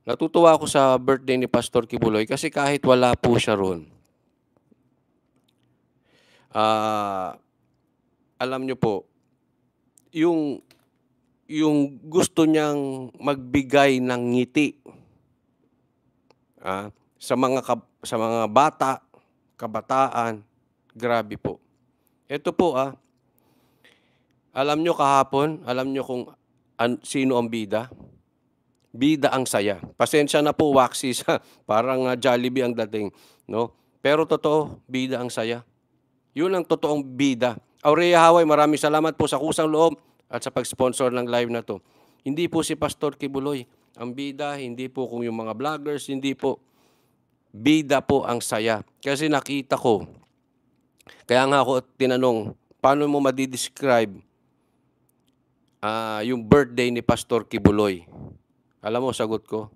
Natutuwa ako sa birthday ni Pastor Kibuloy kasi kahit wala po siya ro'n, ah, alam niyo po, yung yung gusto niyang magbigay ng ngiti, sa mga bata, kabataan, grabe po. Ito po, alam niyo kahapon, alam niyo kung sino ang bida? Bida ang saya. Pasensya na po waxy sa parang, Jollibee ang dating, 'no? Pero totoo, bida ang saya. 'Yun ang totoong bida. Aurea Haway, maraming salamat po sa kusang loob at sa pag-sponsor ng live na 'to. Hindi po si Pastor Kibuloy ang bida, hindi po kung yung mga vloggers, hindi po. Bida po ang saya. Kasi nakita ko, kaya nga ako tinanong, paano mo made-describe, yung birthday ni Pastor Kibuloy? Alam mo sagot ko,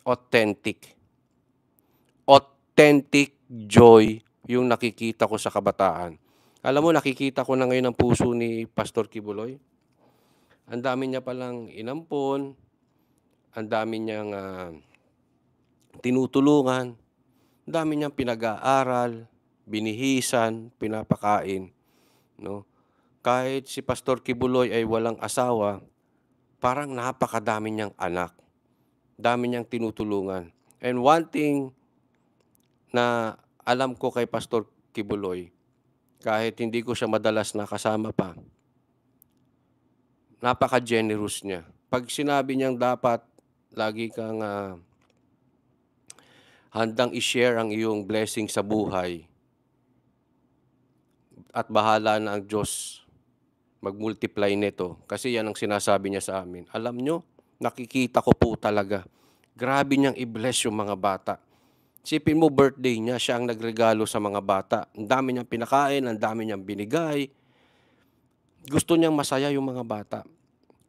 authentic. Authentic joy yung nakikita ko sa kabataan. Alam mo, nakikita ko na ngayon ang puso ni Pastor Kibuloy. Ang dami niya palang inampon, ang dami niyang tinutulungan, ang dami niyang pinag-aaral, binihisan, pinapakain. No? Kahit si Pastor Kibuloy ay walang asawa, parang napakadami niyang anak. Dami niyang tinutulungan. And one thing na alam ko kay Pastor Kibuloy, kahit hindi ko siya madalas nakasama pa, napaka-generous niya. Pag sinabi niyang dapat lagi kang handang i-share ang iyong blessing sa buhay at bahala na ang Diyos mag-multiply nito. Kasi yan ang sinasabi niya sa amin. Alam nyo, nakikita ko po talaga. Grabe niyang i-bless yung mga bata. Sipin mo, birthday niya, siya ang nagregalo sa mga bata. Ang dami niyang pinakain, ang dami niyang binigay. Gusto niyang masaya yung mga bata.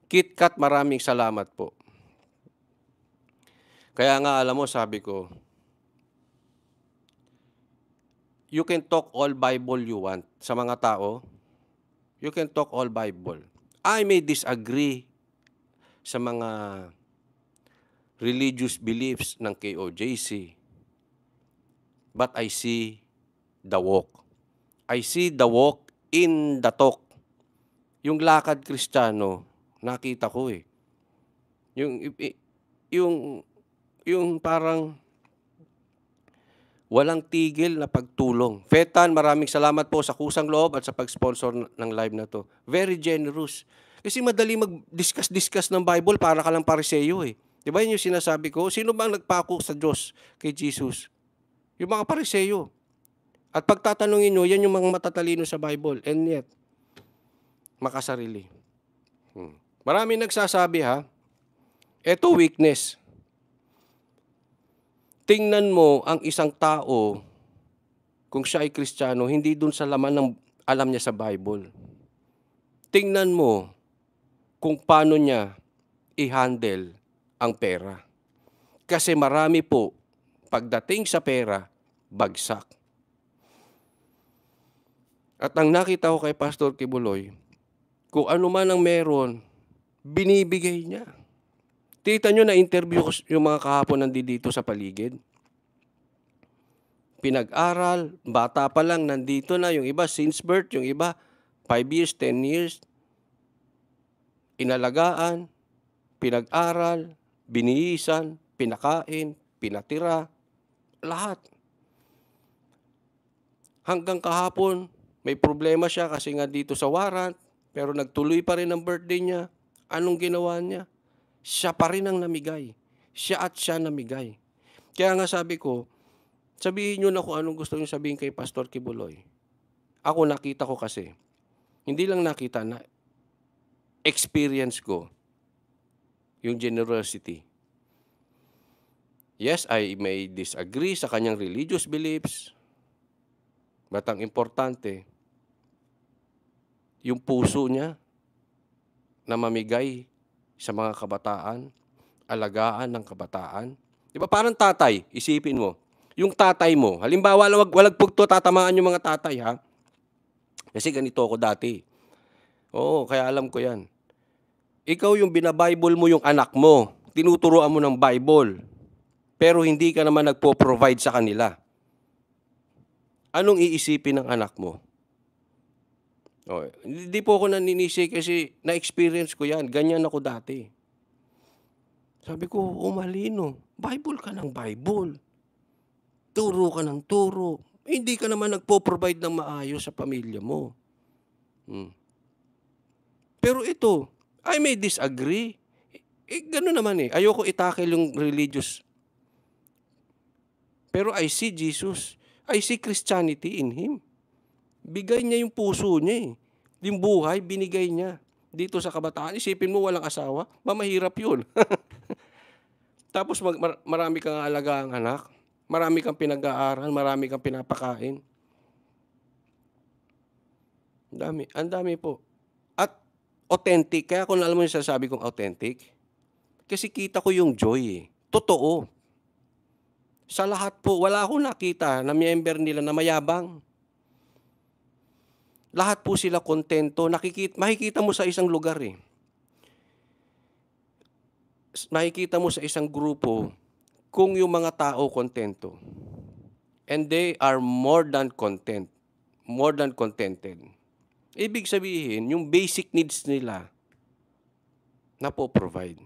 KitKat, maraming salamat po. Kaya nga, alam mo, sabi ko, you can talk all Bible you want sa mga tao. You can talk all Bible. I may disagree sa mga religious beliefs ng KOJC, but I see the walk. I see the walk in the talk. Yung lakad Kristiyano, nakita ko eh. Yung, yung parang walang tigil na pagtulong. Fetan, maraming salamat po sa kusang loob at sa pag-sponsor ng live na to. Very generous. Kasi madali mag-discuss ng Bible para ka lang pariseyo eh. Di ba yun yung sinasabi ko? Sino bang nagpako sa Diyos kay Jesus? Yung mga pariseyo. At pagtatanungin nyo, yan yung mga matatalino sa Bible. And yet, makasarili. Maraming nagsasabi eto weakness. Tingnan mo ang isang tao, kung siya ay Kristiyano, hindi dun sa laman ng alam niya sa Bible. Tingnan mo kung paano niya i-handle ang pera. Kasi marami po, pagdating sa pera, bagsak. At ang nakita ko kay Pastor Kibuloy, kung ano man ang meron, binibigay niya. Tita nyo, na-interview ko yung mga kahapon nandito sa paligid. Pinag-aral, bata pa lang, nandito na. Yung iba, since birth, yung iba, 5 years, 10 years. Inalagaan, pinag-aral, binihisan, pinakain, pinatira, lahat. Hanggang kahapon, may problema siya kasi nga dito sa warrant, pero nagtuloy pa rin ang birthday niya. Anong ginawa niya? Siya pa rin ang namigay. Siya namigay. Kaya nga sabi ko, sabihin nyo na kung anong gusto nyo sabihin kay Pastor Kibuloy. Ako nakita ko kasi, hindi lang nakita na experience ko yung generosity. Yes, I may disagree sa kanyang religious beliefs, but ang importante, yung puso niya na mamigay sa mga kabataan, alagaan ng kabataan. Di ba parang tatay, isipin mo, yung tatay mo, halimbawa walang pugto tatamaan yung mga tatay Kasi ganito ako dati. Oo, kaya alam ko yan. Ikaw yung binabible mo yung anak mo, tinuturuan mo ng Bible. pero hindi ka naman nagpo-provide sa kanila. Anong iisipin ng anak mo? Oh, hindi po ako naninisi kasi na-experience ko 'yan, ganyan ako dati. Sabi ko, malino, Bible ka ng Bible, turo ka ng turo, hindi ka naman nagpo-provide ng maayos sa pamilya mo. Pero ito, I may disagree, gano'n naman, ayoko i-tackle yung religious. Pero I see Jesus, I see Christianity in him. Bigay niya yung puso niya, yung buhay binigay niya. Dito sa kabataan, isipin mo walang asawa, mahirap yun. Tapos marami kang aalagang anak, marami kang pinag-aaral, marami kang pinapakain. Ang dami po. At authentic, kaya kung alam mo yung sasabi kong authentic, kasi kita ko yung joy, totoo. Sa lahat po, wala akong nakita na member nila na mayabang. Lahat po sila kontento, makikita mo sa isang lugar Makikita mo sa isang grupo kung yung mga tao kontento. And they are more than contented. Ibig sabihin, yung basic needs nila napo-provide.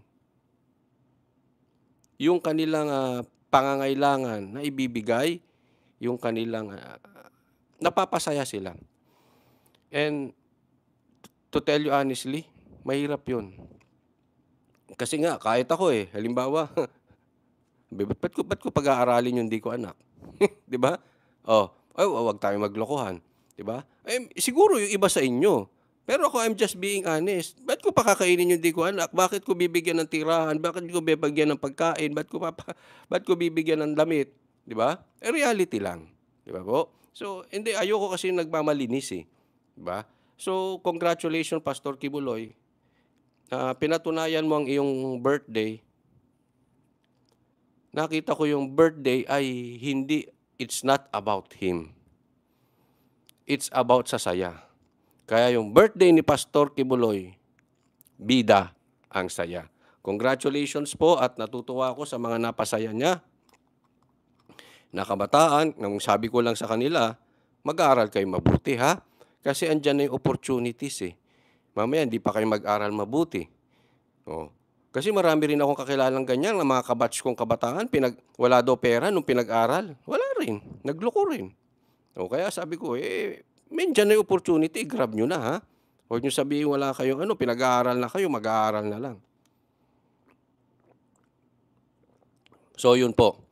Yung kanilang pangangailangan na ibibigay, yung kanilang napapasaya sila. And to tell you honestly, mahirap yun. Kasi nga, kahit ako halimbawa, ba't ko pag-aaralin yung di ko anak? Di ba? Wag tayo maglokohan. Di ba? Siguro yung iba sa inyo. Pero ako, I'm just being honest. Ba't ko pakakainin yung di ko anak? Bakit ko bibigyan ng tirahan? Bakit ko bibigyan ng pagkain? Ba't ko bibigyan ng damit? Di ba? Reality lang. Di ba po? So, hindi, ayoko kasi nagmamalinis Di ba? So, congratulations, Pastor Kibuloy. Pinatunayan mo ang iyong birthday. Nakita ko yung birthday ay it's not about him. It's about sa saya. Kaya yung birthday ni Pastor Kibuloy, bida ang saya. Congratulations po at natutuwa ako sa mga napasaya niya. Na kabataan, nung sabi ko lang sa kanila, mag-aaral kayo mabuti ha. Kasi andyan na yung opportunities Mamaya hindi pa kayo mag-aral mabuti. Kasi marami rin akong kakilalang ganyan na mga kabatch kong kabataan, wala daw pera nung pinag-aral. Wala rin. Nagloko rin. Kaya sabi ko, dyan na yung opportunity, grab nyo na ha. Huwag nyo sabihin wala kayong pinag-aaral na kayo, mag-aaral na lang. So yun po.